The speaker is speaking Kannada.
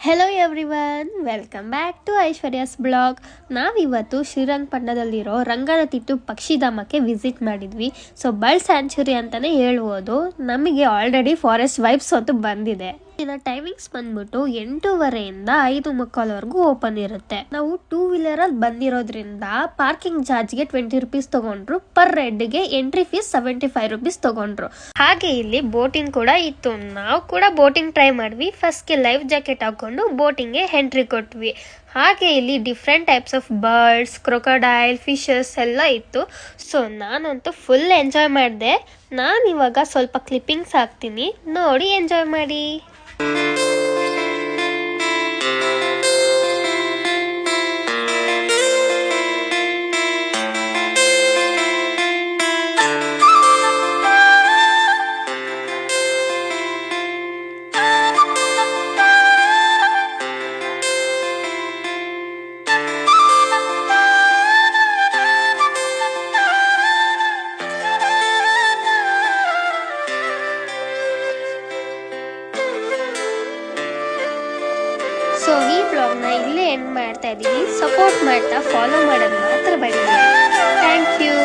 Hello everyone, welcome back to Aishwarya's blog. ನಾವಿವತ್ತು ಶ್ರೀರಂಗಪಟ್ಟಣದಲ್ಲಿರೋ ರಂಗನತಿಟ್ಟು ಪಕ್ಷಿಧಾಮಕ್ಕೆ ವಿಸಿಟ್ ಮಾಡಿದ್ವಿ. ಸೊ ಬರ್ಡ್ ಸ್ಯಾಂಚುರಿ ಅಂತಲೇ ಹೇಳ್ಬೋದು. ನಮಗೆ ಆಲ್ರೆಡಿ ಫಾರೆಸ್ಟ್ ವೈಬ್ಸ್ ಅಂತೂ ಬಂದಿದೆ. ಇನ್ನ ಟೈಮಿಂಗ್ಸ್ ಬಂದ್ಬಿಟ್ಟು 8:30 5:45 ಓಪನ್ ಇರುತ್ತೆ. ನಾವು 2 ವೀಲರಲ್ಲಿ ಬಂದಿರೋದ್ರಿಂದ ಪಾರ್ಕಿಂಗ್ ಚಾರ್ಜ್ಗೆ 20 ರೂಪೀಸ್ ತಗೊಂಡ್ರು. ಪರ್ ಹೆಡ್ಗೆ ಎಂಟ್ರಿ ಫೀಸ್ 75 ರೂಪೀಸ್ ತಗೊಂಡ್ರು. ಹಾಗೆ ಇಲ್ಲಿ ಬೋಟಿಂಗ್ ಕೂಡ ಇತ್ತು. ನಾವು ಕೂಡ ಬೋಟಿಂಗ್ ಟ್ರೈ ಮಾಡ್ವಿ. ಫಸ್ಟ್ಗೆ ಲೈಫ್ ಜಾಕೆಟ್ ಹಾಕೊಂಡು ಬೋಟಿಂಗ್ಗೆ ಎಂಟ್ರಿ ಕೊಟ್ವಿ. ಹಾಗೆ ಇಲ್ಲಿ different types of birds, crocodile, fishes ಎಲ್ಲ ಇತ್ತು. ಸೊ ನಾನಂತೂ ಫುಲ್ ಎಂಜಾಯ್ ಮಾಡಿದೆ. ನಾನು ಇವಾಗ ಸ್ವಲ್ಪ ಕ್ಲಿಪ್ಪಿಂಗ್ಸ್ ಹಾಕ್ತೀನಿ, ನೋಡಿ ಎಂಜಾಯ್ ಮಾಡಿ. ಸೊ ಈ ಬ್ಲಾಗ್ನ ಇಲ್ಲೇ ಎಂಡ್ ಮಾಡ್ತಾ ಇದ್ದೀವಿ. ಸಪೋರ್ಟ್ ಮಾಡ್ತಾ ಫಾಲೋ ಮಾಡೋದು ಮಾತ್ರ ಬೇಡಿ. Thank you.